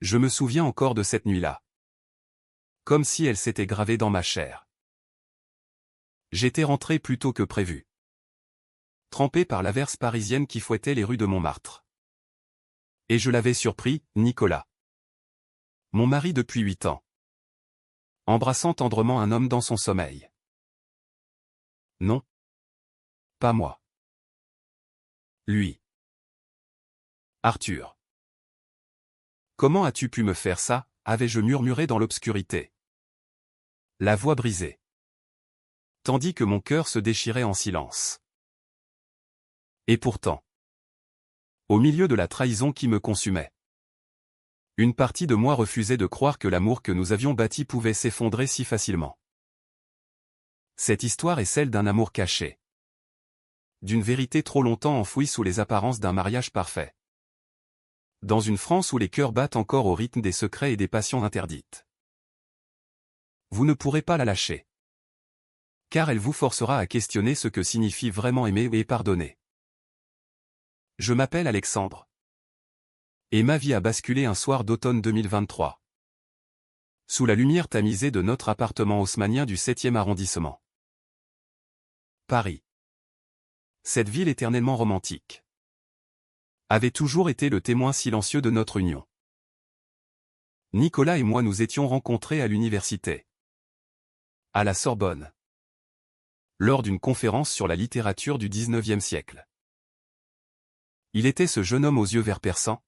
Je me souviens encore de cette nuit-là. Comme si elle s'était gravée dans ma chair. J'étais rentré plus tôt que prévu. Trempé par l'averse parisienne qui fouettait les rues de Montmartre. Et je l'avais surpris, Nicolas. Mon mari depuis 8 ans. Embrassant tendrement un homme dans son sommeil. Non. Pas moi. Lui. Arthur. Comment as-tu pu me faire ça, avais-je murmuré dans l'obscurité. La voix brisée. Tandis que mon cœur se déchirait en silence. Et pourtant. Au milieu de la trahison qui me consumait. Une partie de moi refusait de croire que l'amour que nous avions bâti pouvait s'effondrer si facilement. Cette histoire est celle d'un amour caché. D'une vérité trop longtemps enfouie sous les apparences d'un mariage parfait. Dans une France où les cœurs battent encore au rythme des secrets et des passions interdites. Vous ne pourrez pas la lâcher. Car elle vous forcera à questionner ce que signifie vraiment aimer et pardonner. Je m'appelle Alexandre. Et ma vie a basculé un soir d'automne 2023. Sous la lumière tamisée de notre appartement haussmannien du 7e arrondissement. Paris. Cette ville éternellement romantique. Avait toujours été le témoin silencieux de notre union. Nicolas et moi nous étions rencontrés à l'université. À la Sorbonne. Lors d'une conférence sur la littérature du 19e siècle. Il était ce jeune homme aux yeux verts perçants,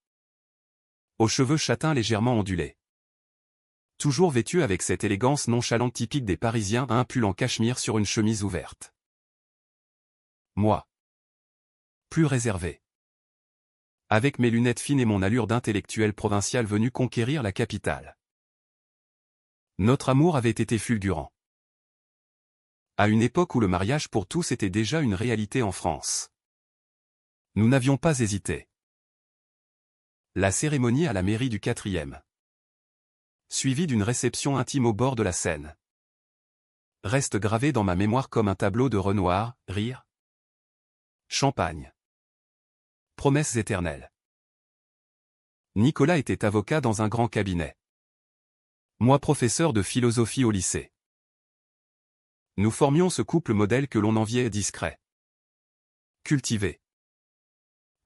aux cheveux châtains légèrement ondulés. Toujours vêtu avec cette élégance nonchalante typique des Parisiens, un pull en cachemire sur une chemise ouverte. Moi. Plus réservé. Avec mes lunettes fines et mon allure d'intellectuel provincial venu conquérir la capitale. Notre amour avait été fulgurant. À une époque où le mariage pour tous était déjà une réalité en France. Nous n'avions pas hésité. La cérémonie à la mairie du 4e. Suivie d'une réception intime au bord de la Seine. Reste gravée dans ma mémoire comme un tableau de Renoir, rire. Champagne. Promesses éternelles. Nicolas était avocat dans un grand cabinet. Moi professeur de philosophie au lycée. Nous formions ce couple modèle que l'on enviait discret. Cultivé.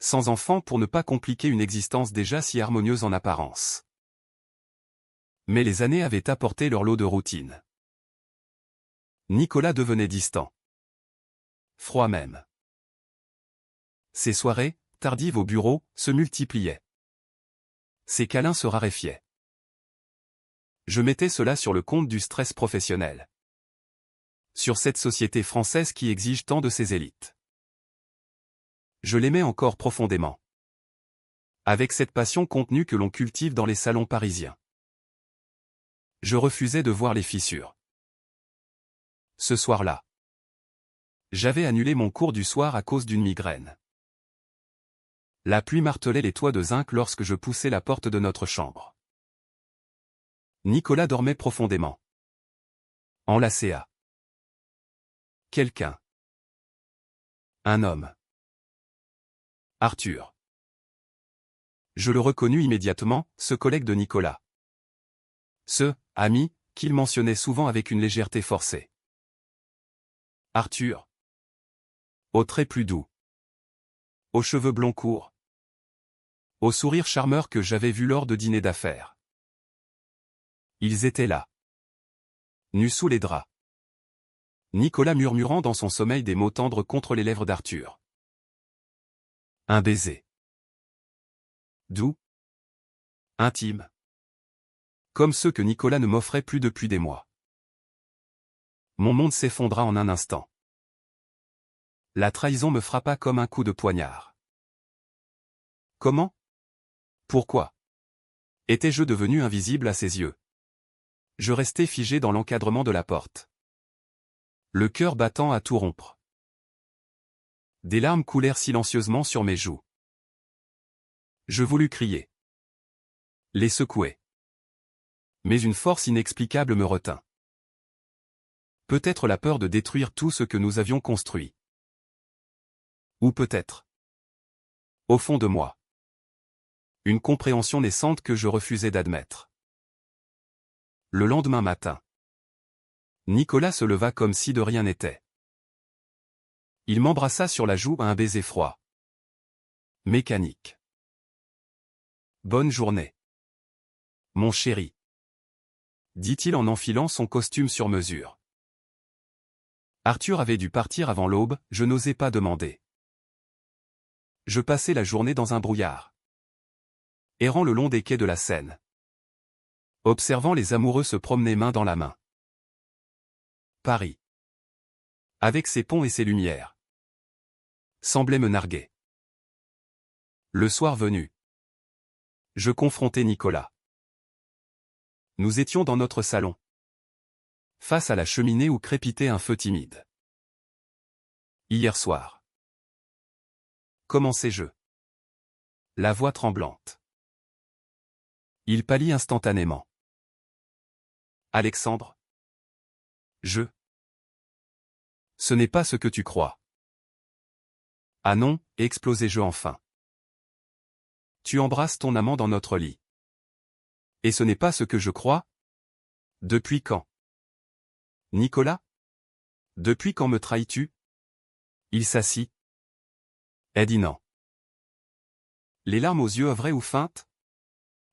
Sans enfants pour ne pas compliquer une existence déjà si harmonieuse en apparence. Mais les années avaient apporté leur lot de routine. Nicolas devenait distant. Froid même. Ses soirées, tardives au bureau, se multipliaient. Ses câlins se raréfiaient. Je mettais cela sur le compte du stress professionnel. Sur cette société française qui exige tant de ses élites. Je l'aimais encore profondément. Avec cette passion contenue que l'on cultive dans les salons parisiens. Je refusais de voir les fissures. Ce soir-là. J'avais annulé mon cours du soir à cause d'une migraine. La pluie martelait les toits de zinc lorsque je poussais la porte de notre chambre. Nicolas dormait profondément. Enlacé à quelqu'un. Un homme. Arthur. Je le reconnus immédiatement, ce collègue de Nicolas. Ce ami, qu'il mentionnait souvent avec une légèreté forcée. Arthur. Aux traits plus doux. Aux cheveux blonds courts. Au sourire charmeur que j'avais vu lors de dîners d'affaires. Ils étaient là. Nus sous les draps. Nicolas murmurant dans son sommeil des mots tendres contre les lèvres d'Arthur. Un baiser. Doux. Intime. Comme ceux que Nicolas ne m'offrait plus depuis des mois. Mon monde s'effondra en un instant. La trahison me frappa comme un coup de poignard. Comment? Pourquoi? Étais-je devenu invisible à ses yeux? Je restais figé dans l'encadrement de la porte. Le cœur battant à tout rompre. Des larmes coulèrent silencieusement sur mes joues. Je voulus crier. Les secouer. Mais une force inexplicable me retint. Peut-être la peur de détruire tout ce que nous avions construit. Ou peut-être. Au fond de moi. Une compréhension naissante que je refusais d'admettre. Le lendemain matin, Nicolas se leva comme si de rien n'était. Il m'embrassa sur la joue à un baiser froid. Mécanique. Bonne journée. Mon chéri. Dit-il en enfilant son costume sur mesure. Arthur avait dû partir avant l'aube, je n'osais pas demander. Je passais la journée dans un brouillard, errant le long des quais de la Seine, observant les amoureux se promener main dans la main. Paris, avec ses ponts et ses lumières, semblait me narguer. Le soir venu, je confrontai Nicolas. Nous étions dans notre salon, face à la cheminée où crépitait un feu timide. Hier soir. Commençai-je. La voix tremblante. Il pâlit instantanément. Alexandre. Ce n'est pas ce que tu crois. Ah non, explosai-je enfin. Tu embrasses ton amant dans notre lit. Et ce n'est pas ce que je crois? Depuis quand? Nicolas? Depuis quand me trahis-tu? Il s'assit. Elle dit non. Les larmes aux yeux vraies ou feintes?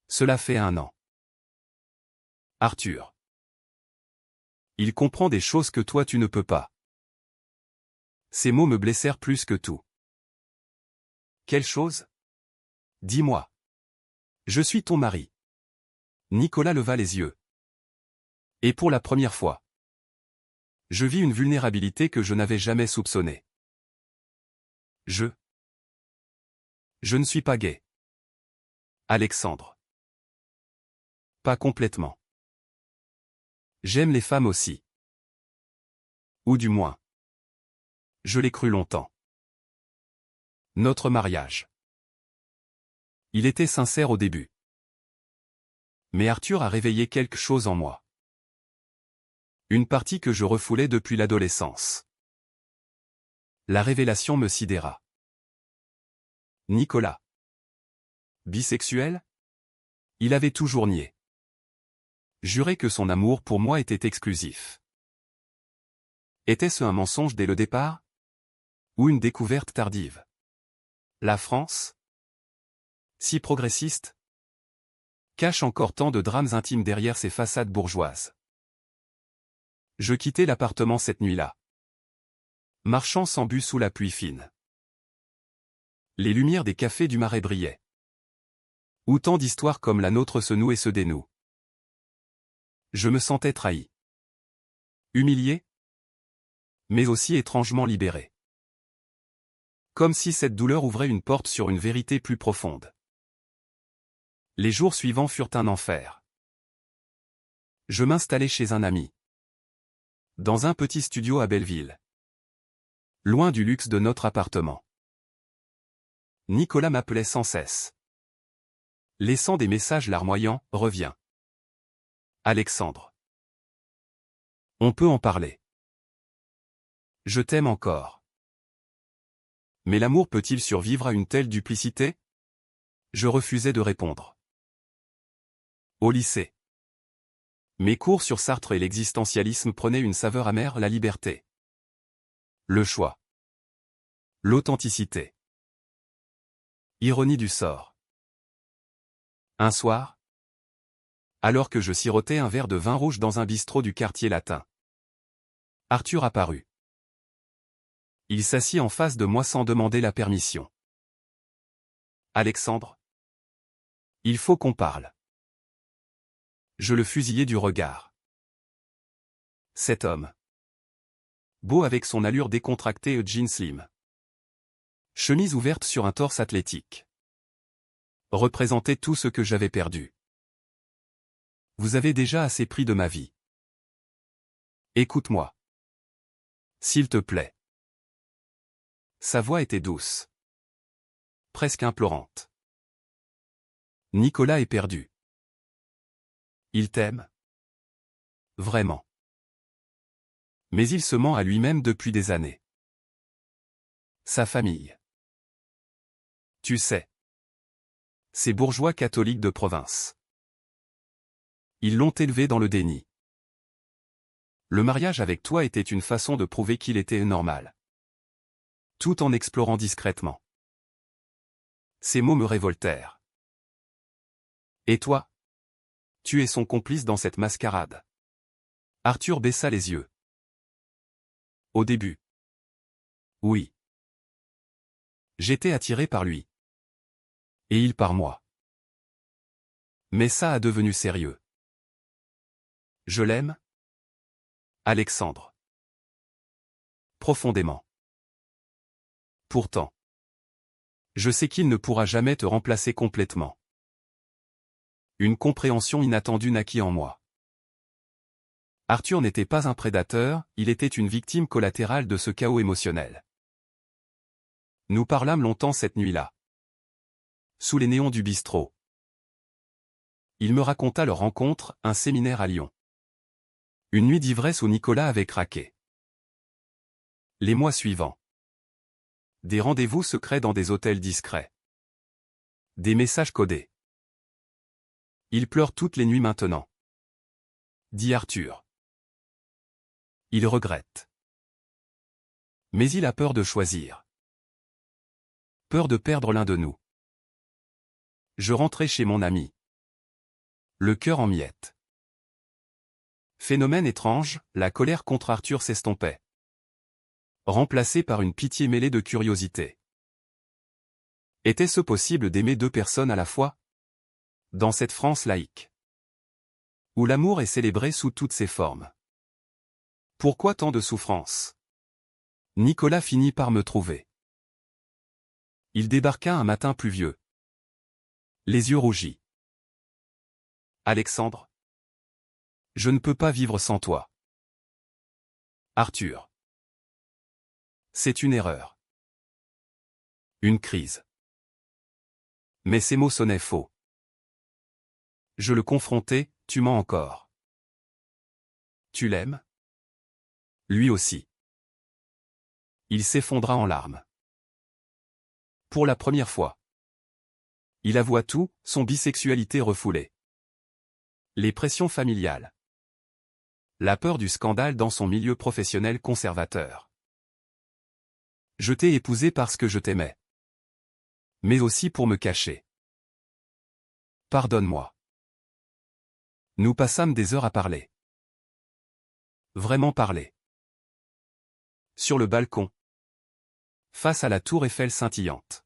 Cela fait 1 an. Arthur. Il comprend des choses que toi tu ne peux pas. Ces mots me blessèrent plus que tout. Quelle chose? Dis-moi. Je suis ton mari. Nicolas leva les yeux. Et pour la première fois, je vis une vulnérabilité que je n'avais jamais soupçonnée. Je ne suis pas gay. Alexandre. Pas complètement. J'aime les femmes aussi. Ou du moins. Je l'ai cru longtemps. Notre mariage. Il était sincère au début. Mais Arthur a réveillé quelque chose en moi. Une partie que je refoulais depuis l'adolescence. La révélation me sidéra. Nicolas. Bisexuel? Il avait toujours nié. Juré que son amour pour moi était exclusif. Était-ce un mensonge dès le départ? Ou une découverte tardive? La France, si progressiste, cache encore tant de drames intimes derrière ses façades bourgeoises. Je quittai l'appartement cette nuit-là, marchant sans but sous la pluie fine. Les lumières des cafés du Marais brillaient. Où tant d'histoires comme la nôtre se nouent et se dénouent. Je me sentais trahi. Humilié, mais aussi étrangement libéré. Comme si cette douleur ouvrait une porte sur une vérité plus profonde. Les jours suivants furent un enfer. Je m'installai chez un ami. Dans un petit studio à Belleville. Loin du luxe de notre appartement. Nicolas m'appelait sans cesse. Laissant des messages larmoyants, reviens. Alexandre. On peut en parler. Je t'aime encore. Mais l'amour peut-il survivre à une telle duplicité? Je refusais de répondre. Au lycée. Mes cours sur Sartre et l'existentialisme prenaient une saveur amère, la liberté. Le choix. L'authenticité. Ironie du sort. Un soir, alors que je sirotais un verre de vin rouge dans un bistrot du quartier latin, Arthur apparut. Il s'assit en face de moi sans demander la permission. Alexandre. Il faut qu'on parle. Je le fusillai du regard. Cet homme. Beau avec son allure décontractée et jean slim. Chemise ouverte sur un torse athlétique. Représentait tout ce que j'avais perdu. Vous avez déjà assez pris de ma vie. Écoute-moi. S'il te plaît. Sa voix était douce. Presque implorante. Nicolas est perdu. Il t'aime? Vraiment. Mais il se ment à lui-même depuis des années. Sa famille. Tu sais. Ces bourgeois catholiques de province. Ils l'ont élevé dans le déni. Le mariage avec toi était une façon de prouver qu'il était normal. Tout en explorant discrètement. Ces mots me révoltèrent. Et toi? Tu es son complice dans cette mascarade. Arthur baissa les yeux. Au début. Oui. J'étais attiré par lui. Et il par moi. Mais ça a devenu sérieux. Je l'aime? Alexandre. Profondément. Pourtant. Je sais qu'il ne pourra jamais te remplacer complètement. Une compréhension inattendue naquit en moi. Arthur n'était pas un prédateur, il était une victime collatérale de ce chaos émotionnel. Nous parlâmes longtemps cette nuit-là. Sous les néons du bistrot. Il me raconta leur rencontre, un séminaire à Lyon. Une nuit d'ivresse où Nicolas avait craqué. Les mois suivants. Des rendez-vous secrets dans des hôtels discrets. Des messages codés. Il pleure toutes les nuits maintenant. Dit Arthur. Il regrette. Mais il a peur de choisir. Peur de perdre l'un de nous. Je rentrai chez mon ami. Le cœur en miettes. Phénomène étrange, la colère contre Arthur s'estompait. Remplacée par une pitié mêlée de curiosité. Était-ce possible d'aimer deux personnes à la fois? Dans cette France laïque. Où l'amour est célébré sous toutes ses formes. Pourquoi tant de souffrance? Nicolas finit par me trouver. Il débarqua un matin pluvieux. Les yeux rougis. Alexandre. Je ne peux pas vivre sans toi. Arthur. C'est une erreur. Une crise. Mais ces mots sonnaient faux. Je le confrontais, tu mens encore. Tu l'aimes? Lui aussi. Il s'effondra en larmes. Pour la première fois. Il avoua tout, son bisexualité refoulée. Les pressions familiales. La peur du scandale dans son milieu professionnel conservateur. Je t'ai épousé parce que je t'aimais. Mais aussi pour me cacher. Pardonne-moi. Nous passâmes des heures à parler. Vraiment parler. Sur le balcon. Face à la tour Eiffel scintillante.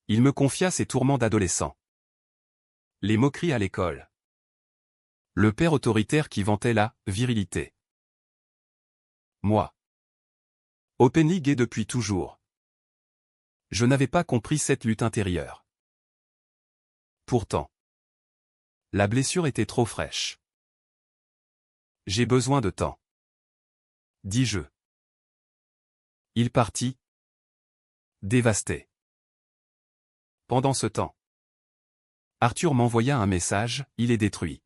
Il me confia ses tourments d'adolescent. Les moqueries à l'école. Le père autoritaire qui vantait la virilité. Moi. Openly gay depuis toujours. Je n'avais pas compris cette lutte intérieure. Pourtant. La blessure était trop fraîche. J'ai besoin de temps. Dis-je. Il partit. Dévasté. Pendant ce temps. Arthur m'envoya un message, il est détruit.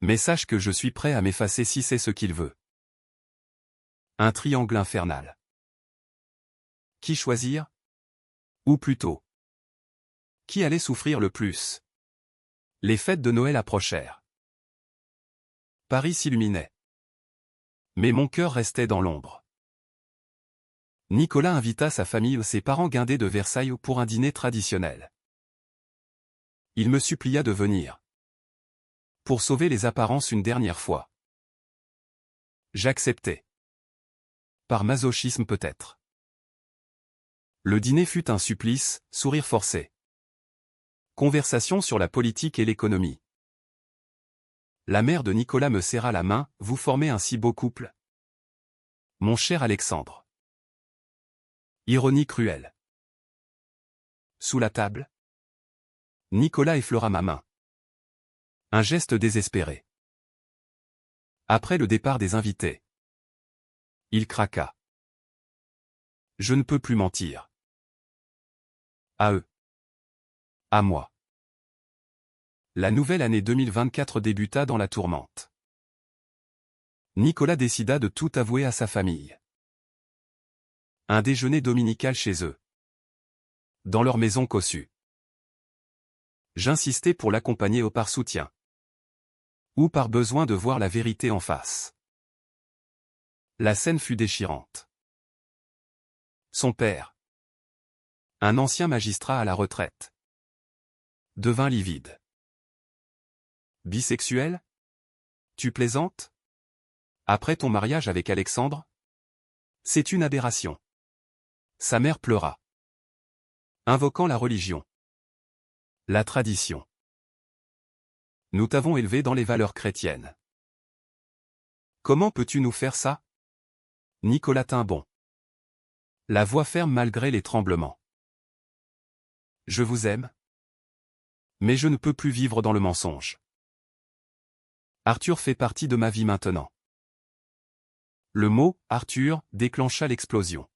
Mais sache que je suis prêt à m'effacer si c'est ce qu'il veut. Un triangle infernal. Qui choisir? Ou plutôt. Qui allait souffrir le plus? Les fêtes de Noël approchèrent. Paris s'illuminait. Mais mon cœur restait dans l'ombre. Nicolas invita sa famille et ses parents guindés de Versailles pour un dîner traditionnel. Il me supplia de venir. Pour sauver les apparences une dernière fois. J'acceptai. Par masochisme peut-être. Le dîner fut un supplice, sourire forcé. Conversation sur la politique et l'économie. La mère de Nicolas me serra la main, vous formez un si beau couple. Mon cher Alexandre. Ironie cruelle. Sous la table. Nicolas effleura ma main. Un geste désespéré. Après le départ des invités. Il craqua. Je ne peux plus mentir. À eux. À moi. La nouvelle année 2024 débuta dans la tourmente. Nicolas décida de tout avouer à sa famille. Un déjeuner dominical chez eux. Dans leur maison cossue. J'insistais pour l'accompagner ou par soutien. Ou par besoin de voir la vérité en face. La scène fut déchirante. Son père, un ancien magistrat à la retraite, devint livide. Bisexuel? Tu plaisantes? Après ton mariage avec Alexandre? C'est une aberration. Sa mère pleura, invoquant la religion. La tradition. Nous t'avons élevé dans les valeurs chrétiennes. Comment peux-tu nous faire ça? Nicolas tint bon. La voix ferme malgré les tremblements. Je vous aime. Mais je ne peux plus vivre dans le mensonge. Arthur fait partie de ma vie maintenant. Le mot « Arthur » déclencha l'explosion.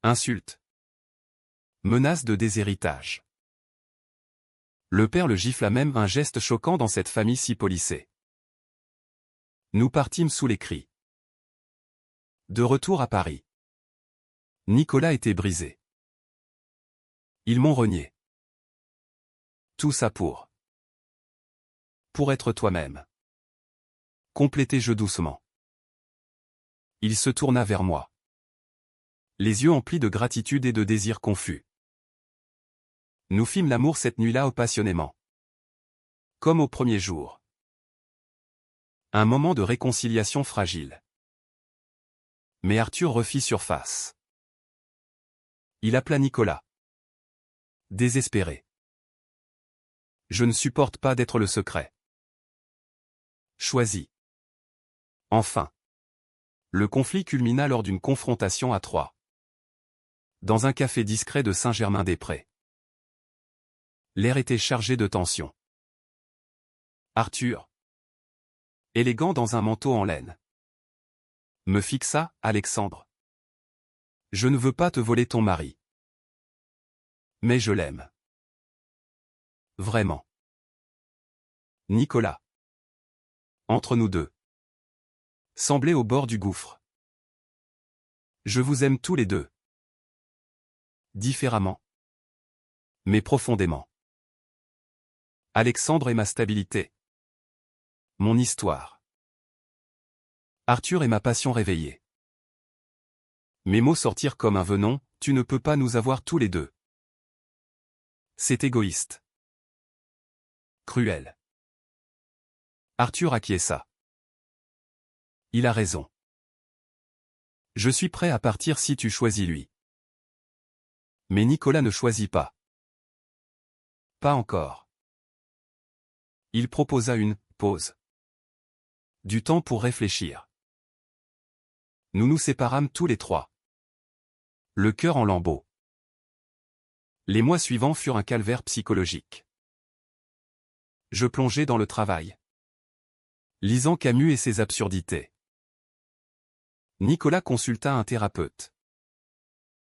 Insulte. Menace de déshéritage. Le père le gifla, même un geste choquant dans cette famille si policée. Nous partîmes sous les cris. De retour à Paris. Nicolas était brisé. Ils m'ont renié. Tout ça pour être toi-même. Complétai-je doucement. Il se tourna vers moi. Les yeux emplis de gratitude et de désir confus. Nous fîmes l'amour cette nuit-là passionnément. Comme au premier jour. Un moment de réconciliation fragile. Mais Arthur refit surface. Il appela Nicolas. Désespéré. Je ne supporte pas d'être le secret. Choisi. Enfin. Le conflit culmina lors d'une confrontation à trois. Dans un café discret de Saint-Germain-des-Prés. L'air était chargé de tension. Arthur, élégant dans un manteau en laine, me fixa. Alexandre. Je ne veux pas te voler ton mari. Mais je l'aime. Vraiment. Nicolas. Entre nous deux. Semblait au bord du gouffre. Je vous aime tous les deux. Différemment. Mais profondément. Alexandre est ma stabilité. Mon histoire. Arthur est ma passion réveillée. Mes mots sortirent comme un venin, tu ne peux pas nous avoir tous les deux. C'est égoïste. Cruel. Arthur acquiesça. Il a raison. Je suis prêt à partir si tu choisis lui. Mais Nicolas ne choisit pas. Pas encore. Il proposa une pause. Du temps pour réfléchir. Nous nous séparâmes tous les trois. Le cœur en lambeaux. Les mois suivants furent un calvaire psychologique. Je plongeai dans le travail. Lisant Camus et ses absurdités. Nicolas consulta un thérapeute.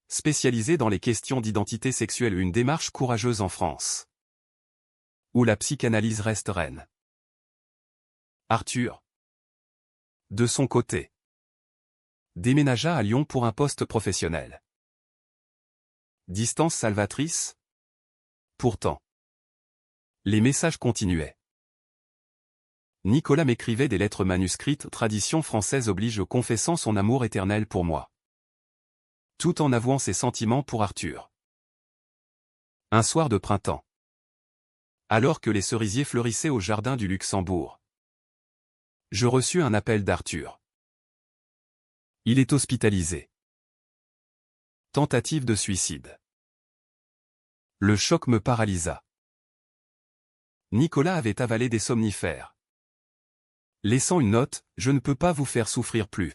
Spécialisé dans les questions d'identité sexuelle, une démarche courageuse en France. Où la psychanalyse reste reine. Arthur. De son côté. Déménagea à Lyon pour un poste professionnel. Distance salvatrice? Pourtant. Les messages continuaient. Nicolas m'écrivait des lettres manuscrites, tradition française oblige, confessant son amour éternel pour moi. Tout en avouant ses sentiments pour Arthur. Un soir de printemps. Alors que les cerisiers fleurissaient au jardin du Luxembourg. Je reçus un appel d'Arthur. Il est hospitalisé. Tentative de suicide. Le choc me paralysa. Nicolas avait avalé des somnifères. Laissant une note, je ne peux pas vous faire souffrir plus.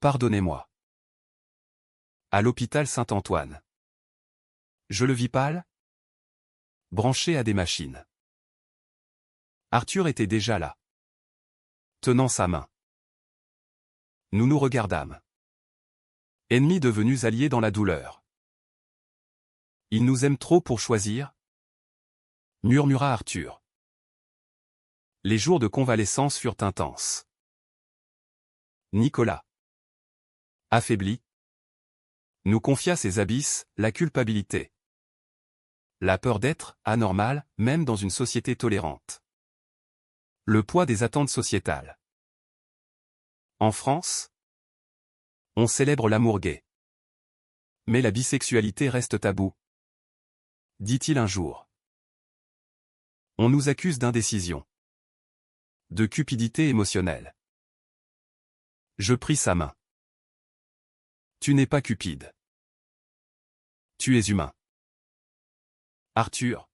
Pardonnez-moi. À l'hôpital Saint-Antoine. Je le vis pâle, branché à des machines. Arthur était déjà là. Tenant sa main. Nous nous regardâmes. Ennemis devenus alliés dans la douleur. Il nous aime trop pour choisir, murmura Arthur. Les jours de convalescence furent intenses. Nicolas. Affaibli. nous confia ses abysses, la culpabilité. La peur d'être anormal, même dans une société tolérante. Le poids des attentes sociétales. En France, on célèbre l'amour gay. Mais la bisexualité reste tabou, dit-il un jour. On nous accuse d'indécision, de cupidité émotionnelle. Je pris sa main. Tu n'es pas cupide. Tu es humain. Arthur.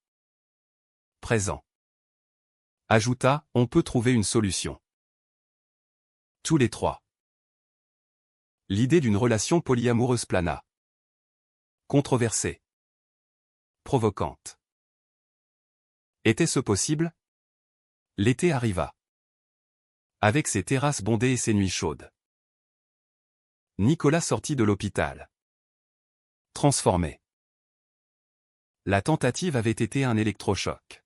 Présent. Ajouta, on peut trouver une solution. Tous les trois. L'idée d'une relation polyamoureuse plana. Controversée. Provocante. Était-ce possible? L'été arriva. Avec ses terrasses bondées et ses nuits chaudes. Nicolas sortit de l'hôpital. Transformé. La tentative avait été un électrochoc.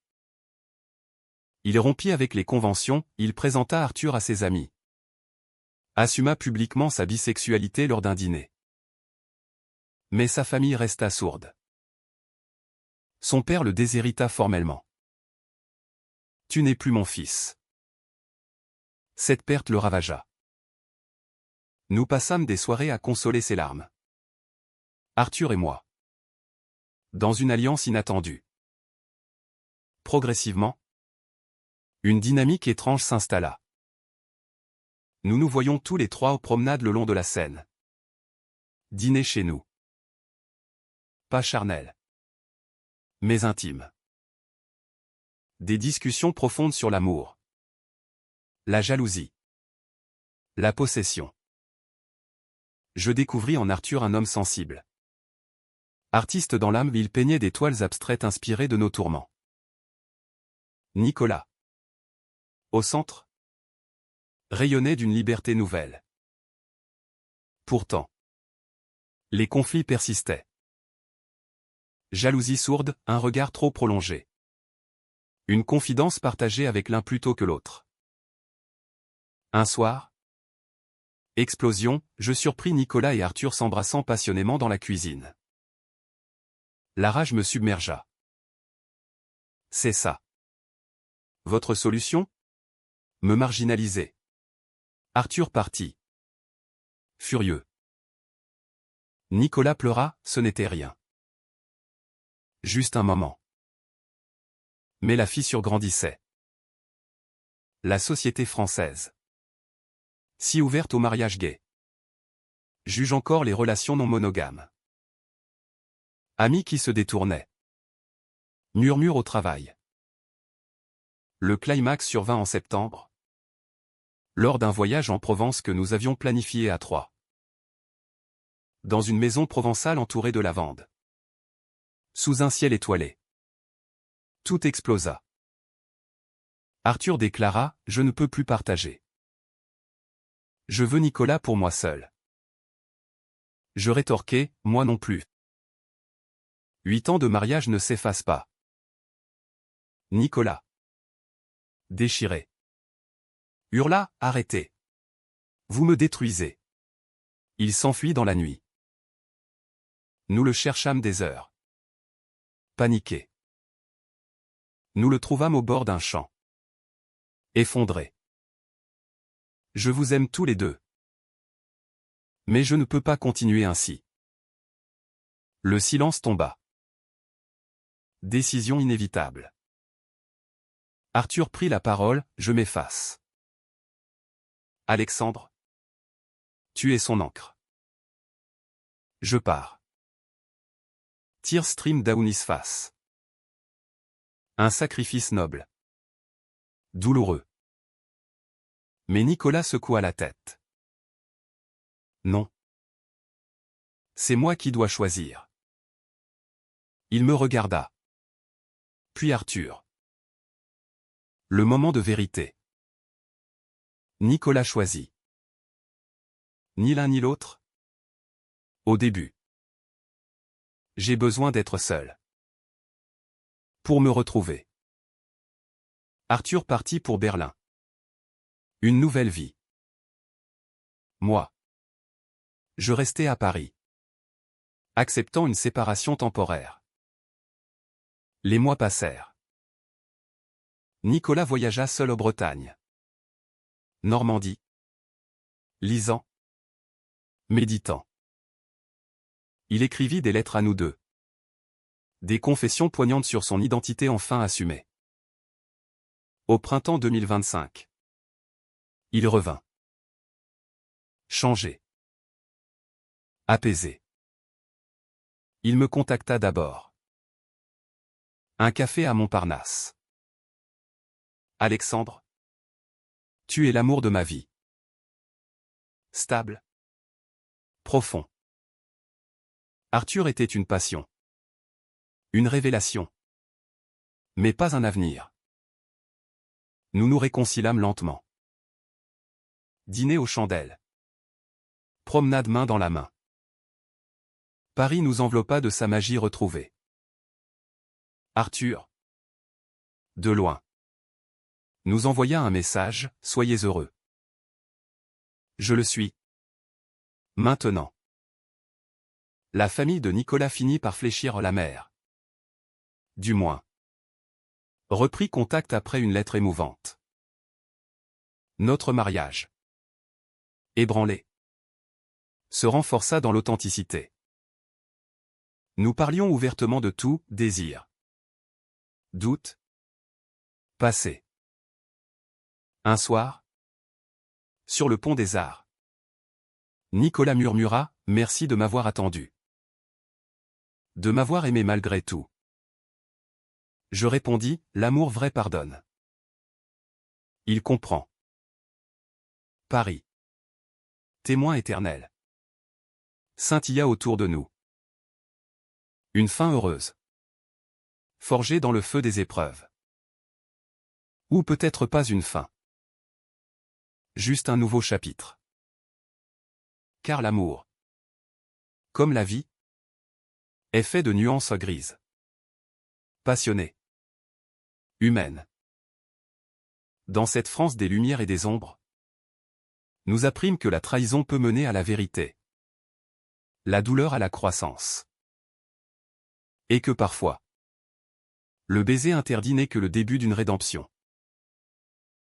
Il rompit avec les conventions, il présenta Arthur à ses amis. Assuma publiquement sa bisexualité lors d'un dîner. Mais sa famille resta sourde. Son père le déshérita formellement. Tu n'es plus mon fils. Cette perte le ravagea. Nous passâmes des soirées à consoler ses larmes. Arthur et moi. Dans une alliance inattendue. Progressivement, une dynamique étrange s'installa. Nous nous voyions tous les trois aux promenades le long de la Seine. Dîner chez nous. Pas charnel, mais intime. Des discussions profondes sur l'amour. La jalousie. La possession. Je découvris en Arthur un homme sensible. Artiste dans l'âme, il peignait des toiles abstraites inspirées de nos tourments. Nicolas. Au centre, rayonnait d'une liberté nouvelle. Pourtant, les conflits persistaient. Jalousie sourde, un regard trop prolongé. Une confidence partagée avec l'un plutôt que l'autre. Un soir, explosion, je surpris Nicolas et Arthur s'embrassant passionnément dans la cuisine. La rage me submergea. C'est ça. Votre solution? Me marginaliser. Arthur partit. Furieux. Nicolas pleura, ce n'était rien. Juste un moment. Mais la fissure grandissait. La société française. Si ouverte au mariage gay. Juge encore les relations non monogames. Amis qui se détournaient. Murmures au travail. Le climax survint en septembre. Lors d'un voyage en Provence que nous avions planifié à trois. Dans une maison provençale entourée de lavande. Sous un ciel étoilé. Tout explosa. Arthur déclara, je ne peux plus partager. Je veux Nicolas pour moi seul. Je rétorquai, moi non plus. 8 ans de mariage ne s'effacent pas. Nicolas. Déchiré. Hurla, arrêtez. Vous me détruisez. Il s'enfuit dans la nuit. Nous le cherchâmes des heures. Paniqué. Nous le trouvâmes au bord d'un champ. Effondré. Je vous aime tous les deux. Mais je ne peux pas continuer ainsi. Le silence tomba. Décision inévitable. Arthur prit la parole, je m'efface. Alexandre. Tu es son encre. Je pars. Tear stream down his face. Un sacrifice noble. Douloureux. Mais Nicolas secoua la tête. Non. C'est moi qui dois choisir. Il me regarda. Puis Arthur. Le moment de vérité. Nicolas choisit. Ni l'un ni l'autre. Au début. J'ai besoin d'être seul. Pour me retrouver. Arthur partit pour Berlin. Une nouvelle vie. Moi. Je restais à Paris. acceptant une séparation temporaire. Les mois passèrent. Nicolas voyagea seul en Bretagne, Normandie, lisant, méditant. Il écrivit des lettres à nous deux. Des confessions poignantes sur son identité enfin assumée. Au printemps 2025. Il revint. Changé. Apaisé. Il me contacta d'abord. Un café à Montparnasse. Alexandre, tu es l'amour de ma vie. Stable. Profond. Arthur était une passion. Une révélation. Mais pas un avenir. Nous nous réconciliâmes lentement. Dîner aux chandelles. Promenade main dans la main. Paris nous enveloppa de sa magie retrouvée. Arthur, de loin, nous envoya un message, « Soyez heureux ». Je le suis. Maintenant. La famille de Nicolas finit par fléchir la mer. Du moins. Reprit contact après une lettre émouvante. Notre mariage, ébranlé, se renforça dans l'authenticité. Nous parlions ouvertement de tout, désir, doute, passé. Un soir, sur le pont des Arts, Nicolas murmura, « Merci de m'avoir attendu. De m'avoir aimé malgré tout. » Je répondis, « L'amour vrai pardonne. » Il comprend. Paris. Témoin éternel. Scintilla autour de nous. Une fin heureuse. Forgée dans le feu des épreuves. Ou peut-être pas une fin. Juste un nouveau chapitre. Car l'amour, comme la vie, est fait de nuances grises. Passionnée. Humaine. Dans cette France des lumières et des ombres, nous apprîmes que la trahison peut mener à la vérité. La douleur à la croissance. Et que parfois, le baiser interdit n'est que le début d'une rédemption.